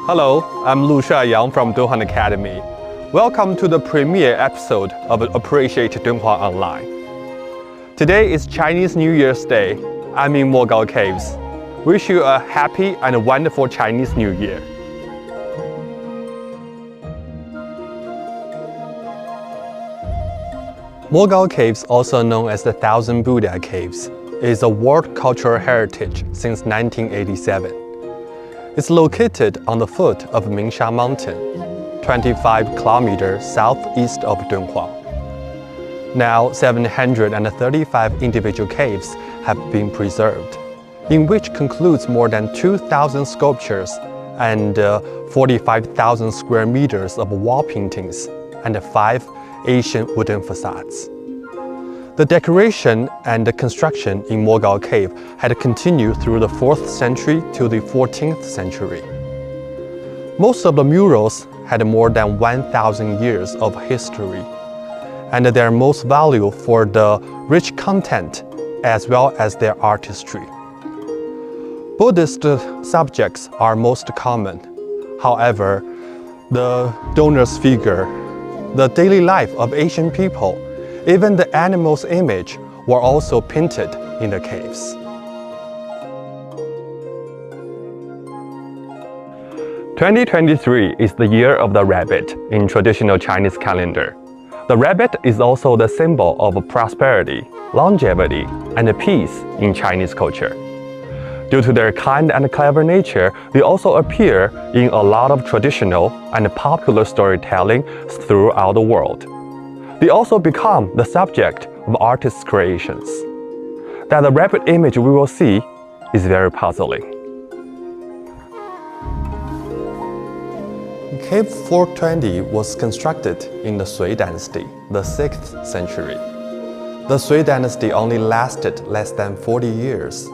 Hello, I'm Lu Shuaiyang from Dunhuang Academy. Welcome to the premiere episode of Appreciate Dunhuang Online. Today is Chinese New Year's Day. I'm in Mogao Caves. Wish you a happy and wonderful Chinese New Year. Mogao Caves, also known as the Thousand Buddha Caves, is a World Cultural Heritage since 1987. It's located on the foot of Mingsha Mountain, 25 kilometers southeast of Dunhuang. Now, 735 individual caves have been preserved, in which concludes more than 2,000 sculptures and 45,000 square meters of wall paintings and 5 ancient wooden facades. The decoration and the construction in Mogao Cave had continued through the 4th century to the 14th century. Most of the murals had more than 1,000 years of history, and they are most valuable for the rich content as well as their artistry. Buddhist subjects are most common. However, the donor's figure, the daily life of Asian people, even the animal's image were also painted in the caves. 2023 is the year of the rabbit in traditional Chinese calendar. The rabbit is also the symbol of prosperity, longevity, and peace in Chinese culture. Due to their kind and clever nature, they also appear in a lot of traditional and popular storytelling throughout the world. They also become the subject of artists' creations. That the rabbit image we will see is very puzzling. Cave 420 was constructed in the Sui Dynasty, the 6th century. The Sui Dynasty only lasted less than 40 years.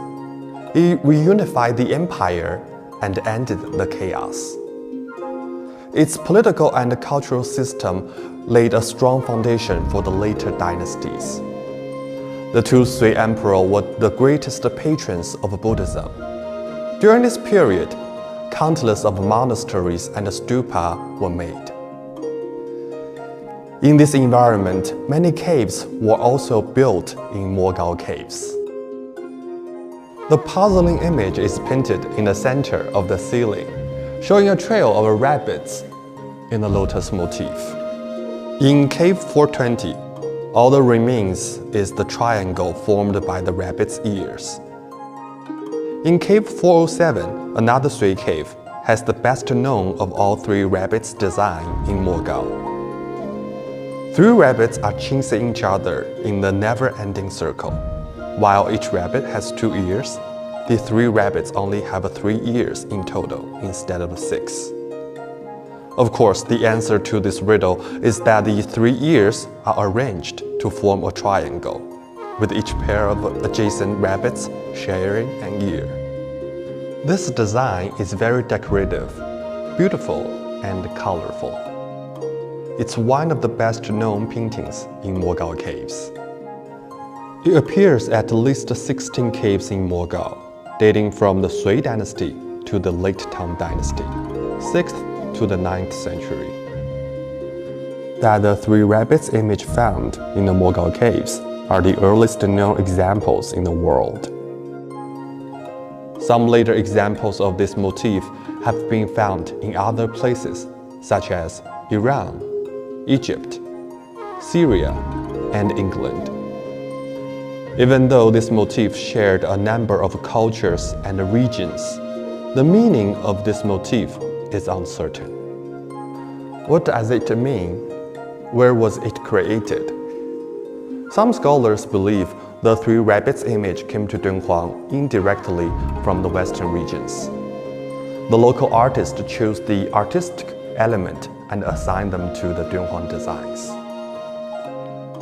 It reunified the empire and ended the chaos. Its political and cultural system laid a strong foundation for the later dynasties. The two Sui emperors were the greatest patrons of Buddhism. During this period, countless of monasteries and stupa were made. In this environment, many caves were also built in Mogao Caves. The puzzling image is painted in the center of the ceiling, showing a trail of rabbits in the lotus motif. In Cave 420, all that remains is the triangle formed by the rabbit's ears. In Cave 407, another Sui cave, has the best known of all 3 rabbits' design in Mogao. 3 rabbits are chasing each other in the never-ending circle. While each rabbit has 2 ears, the 3 rabbits only have 3 ears in total instead of 6. Of course, the answer to this riddle is that the 3 ears are arranged to form a triangle, with each pair of adjacent rabbits sharing an ear. This design is very decorative, beautiful, and colorful. It's one of the best-known paintings in Mogao Caves. It appears at least 16 caves in Mogao, dating from the Sui Dynasty to the late Tang Dynasty, 6th to the 9th century. That the 3 rabbits image found in the Mogao Caves are the earliest known examples in the world. Some later examples of this motif have been found in other places, such as Iran, Egypt, Syria, and England. Even though this motif shared a number of cultures and regions, the meaning of this motif is uncertain. What does it mean? Where was it created? Some scholars believe the 3 rabbits image came to Dunhuang indirectly from the western regions. The local artist chose the artistic element and assigned them to the Dunhuang designs.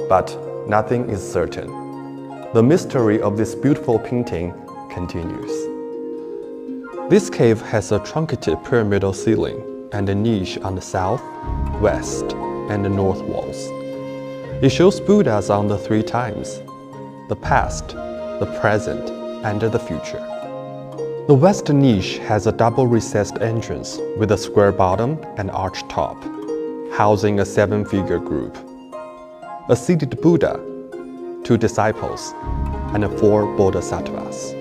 But nothing is certain. The mystery of this beautiful painting continues. This cave has a truncated pyramidal ceiling and a niche on the south, west, and the north walls. It shows Buddhas on the 3 times: the past, the present, and the future. The west niche has a double recessed entrance with a square bottom and arched top, housing a 7-figure group. A seated Buddha, 2 disciples, and 4 bodhisattvas.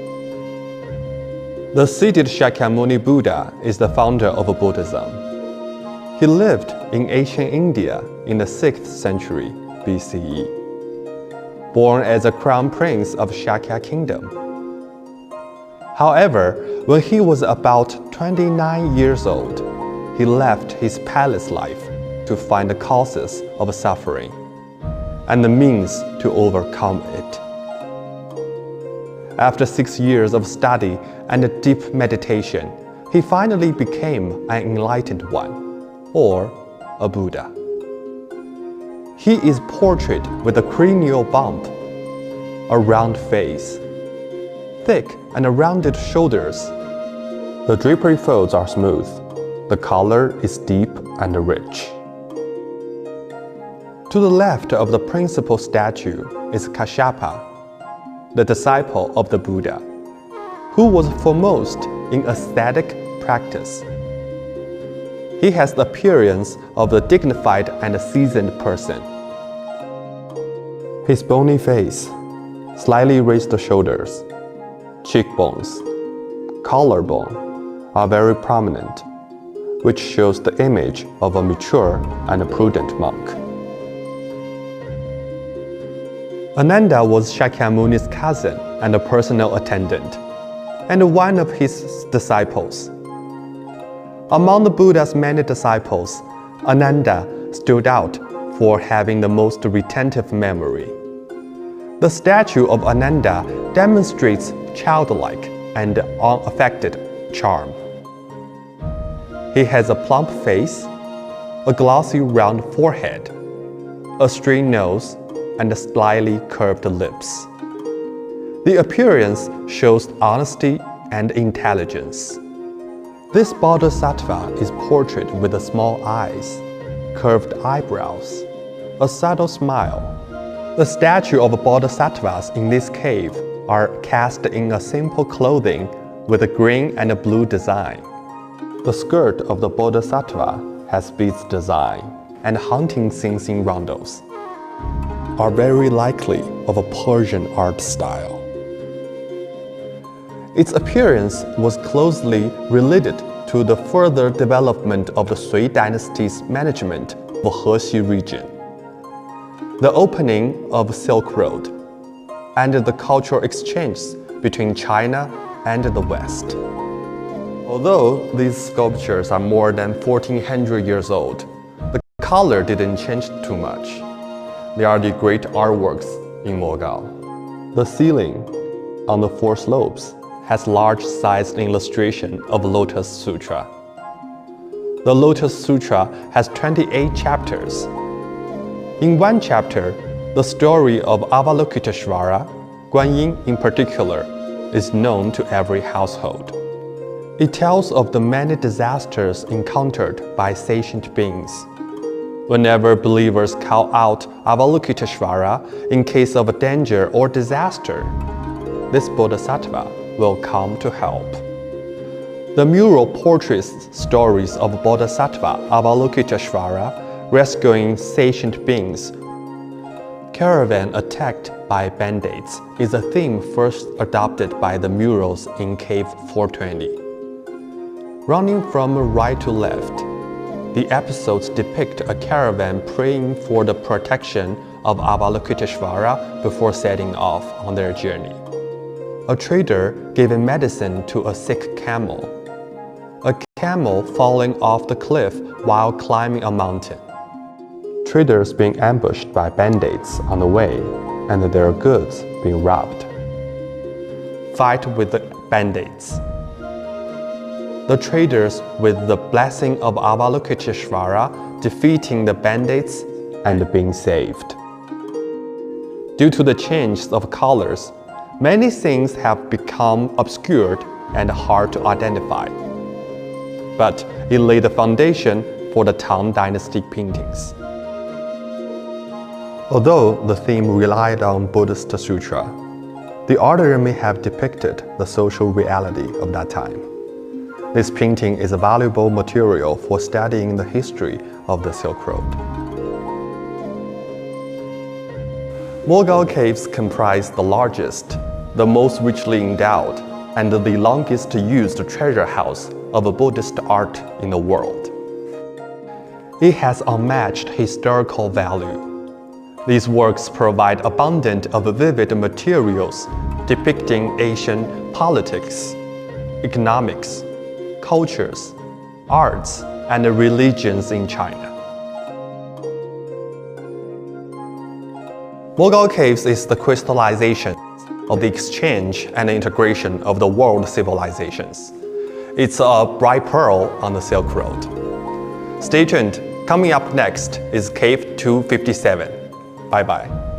The seated Shakyamuni Buddha is the founder of Buddhism. He lived in ancient India in the 6th century BCE, born as a crown prince of Shakya kingdom. However, when he was about 29 years old, he left his palace life to find the causes of suffering and the means to overcome it. After 6 years of study and deep meditation, he finally became an enlightened one, or a Buddha. He is portrayed with a cranial bump, a round face, thick and rounded shoulders. The drapery folds are smooth. The color is deep and rich. To the left of the principal statue is Kashyapa, the disciple of the Buddha, who was foremost in aesthetic practice. He has the appearance of a dignified and seasoned person. His bony face, slightly raised shoulders, cheekbones, collarbone are very prominent, which shows the image of a mature and prudent monk. Ananda was Shakyamuni's cousin and a personal attendant, and one of his disciples. Among the Buddha's many disciples, Ananda stood out for having the most retentive memory. The statue of Ananda demonstrates childlike and unaffected charm. He has a plump face, a glossy round forehead, a straight nose, and slightly curved lips. The appearance shows honesty and intelligence. This bodhisattva is portrayed with small eyes, curved eyebrows, a subtle smile. The statue of bodhisattvas in this cave are cast in a simple clothing with a green and a blue design. The skirt of the bodhisattva has beads design, and hunting scenes in roundels are very likely of a Persian art style. Its appearance was closely related to the further development of the Sui Dynasty's management of the Hexi region, the opening of Silk Road, and the cultural exchange between China and the West. Although these sculptures are more than 1400 years old, the color didn't change too much. They are the great artworks in Mogao. The ceiling on the 4 slopes has large-sized illustration of Lotus Sutra. The Lotus Sutra has 28 chapters. In one chapter, the story of Avalokiteshvara, Guanyin in particular, is known to every household. It tells of the many disasters encountered by sentient beings. Whenever believers call out Avalokiteshvara in case of a danger or disaster, this bodhisattva will come to help. The mural portrays stories of Bodhisattva Avalokiteshvara rescuing sentient beings. Caravan attacked by bandits is a theme first adopted by the murals in Cave 420. Running from right to left, the episodes depict a caravan praying for the protection of Avalokiteshvara before setting off on their journey. A trader giving medicine to a sick camel. A camel falling off the cliff while climbing a mountain. Traders being ambushed by bandits on the way and their goods being robbed. Fight with the bandits. The traders with the blessing of Avalokiteshvara defeating the bandits and being saved. Due to the change of colors, many things have become obscured and hard to identify. But it laid the foundation for the Tang Dynasty paintings. Although the theme relied on Buddhist sutra, The artist may have depicted the social reality of that time. This painting is a valuable material for studying the history of the Silk Road. Mogao Caves comprise the largest, the most richly endowed, and the longest used treasure house of Buddhist art in the world. It has unmatched historical value. These works provide abundant of vivid materials depicting Asian politics, economics, cultures, arts, and religions in China. Mogao Caves is the crystallization of the exchange and integration of the world civilizations. It's a bright pearl on the Silk Road. Stay tuned. Coming up next is Cave 257. Bye-bye.